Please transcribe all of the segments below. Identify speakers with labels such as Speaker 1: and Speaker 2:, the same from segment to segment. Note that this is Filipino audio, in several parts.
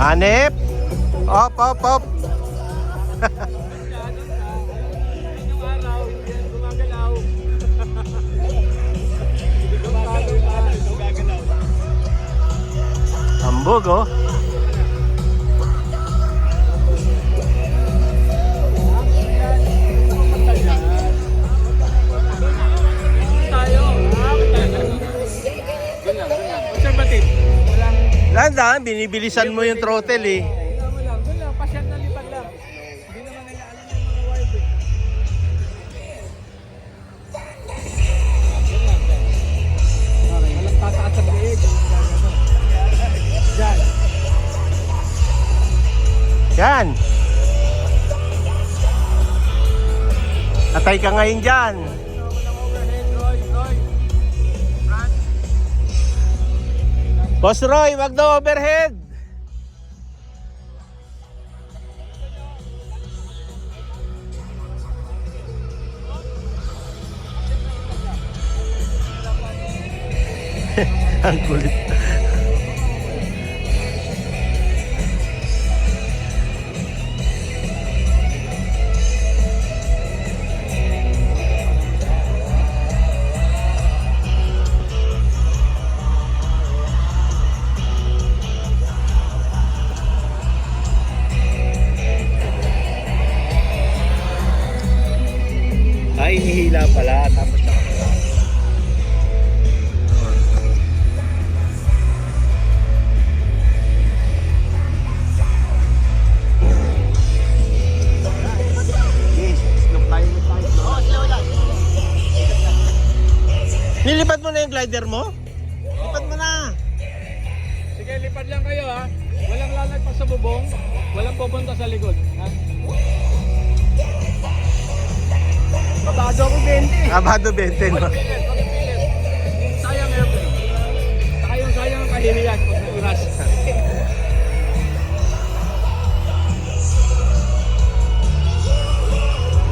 Speaker 1: Hanep. Op, op, op. Ambog, oh. Landan, binibilisan mo yung throttle eh.
Speaker 2: Wala, pasyal na lipad lang. Hindi naman nila alam yung mga wild eh. Okay, walang tataas sa leeg. Diyan.
Speaker 1: Yan. Atay ka ngayon dyan. Boss Roy, wag daw overhead. Ang kulit. Ay, hihila pala. Tapos nakapala. Nilipad mo na yung glider mo? Lipad mo na.
Speaker 2: Sige, lipad lang kayo ha. Walang lalagpas sa bubong. Walang pupunta sa likod. Ha? Babado ako 20.
Speaker 1: Abado 20, no?
Speaker 2: Pagpilit. Sayang airplane. Saka yung sayang ang kahiliyan kung oras.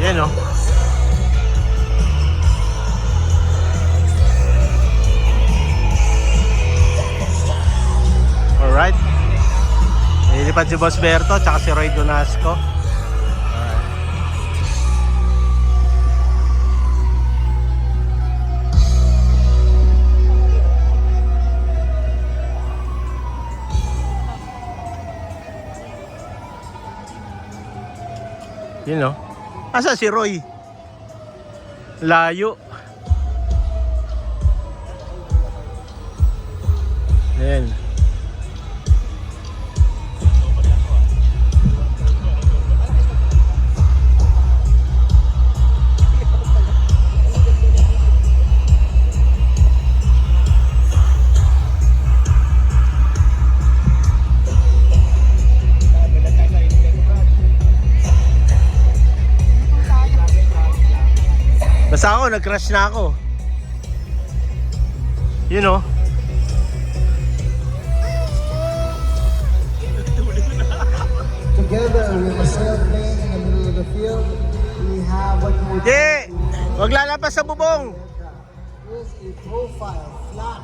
Speaker 1: Yan, no? Alright. Nilipad si Boss Berto tsaka si Roy Donasco. Yun, no? Asa si Roy? Layo. Ayan. Basta ako, nag-crash na ako. You know.
Speaker 3: Together with a sailplane in the middle of the field, we have what you would
Speaker 1: Wag lalapas sa bubong.
Speaker 3: is a profile, flat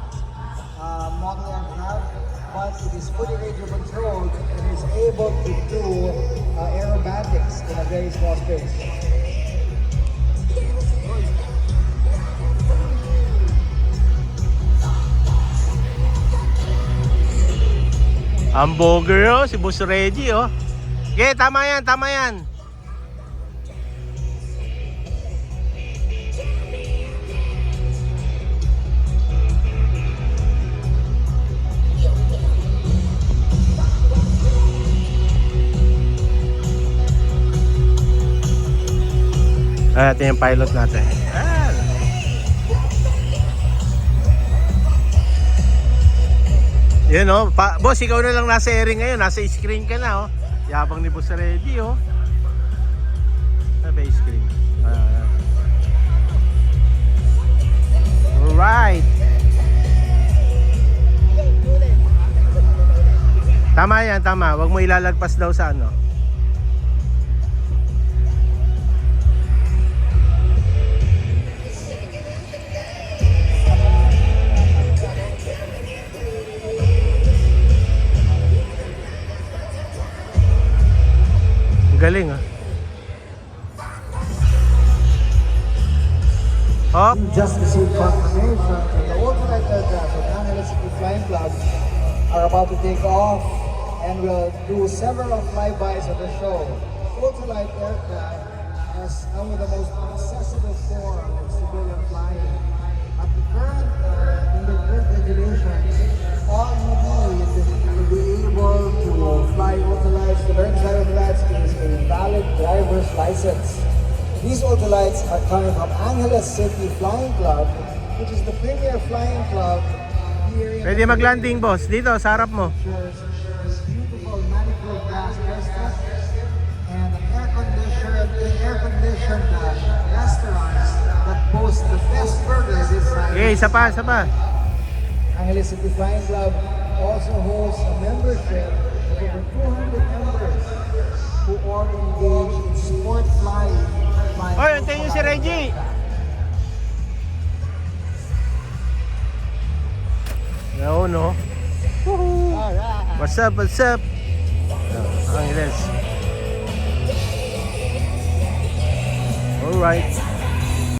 Speaker 3: model aircraft, but it is fully radio controlled and is able to do aerobatics in a very small space.
Speaker 1: Hamburger, oh, si Boss Reggie, oh. Okay, tama yan, tama yan. Ito yung pilot natin. Yan, oh. Boss, ikaw na lang nasa airing ngayon. Nasa screen ka na, oh. Yabang ni Boss Reggie, oh. Ano ba yung screen? Alright. Tama yan, tama. Huwag mo ilalagpas daw sa ano. galing ah. Hop.
Speaker 3: We just received confirmation that the ultralight aircraft of Angeles City Flying Club are about to take off and will do several flybys of the show. Ultralight aircraft is one of the most accessible form of civilian flying. At the current, in the current regulations, all Navy to be able to fly ultralights, to learn fly ultralights is a valid driver's license. These ultralights are coming from Angeles City Flying Club, which is the premier flying club here in
Speaker 1: Pwede mag-landing boss. Dito, sa harap mo.
Speaker 3: features this beautiful manifold glass airstrip and an air-conditioned restaurants that boast the best burgers inside.
Speaker 1: Okay, isa pa, isa pa.
Speaker 3: Angeles City Flying Club also hosts a membership of over 200 members who all engage in sport flying.
Speaker 1: Oy, antayin nyo si Reggie. No, no.
Speaker 3: Alright.
Speaker 1: What's up, what's up? Angeles. Alright.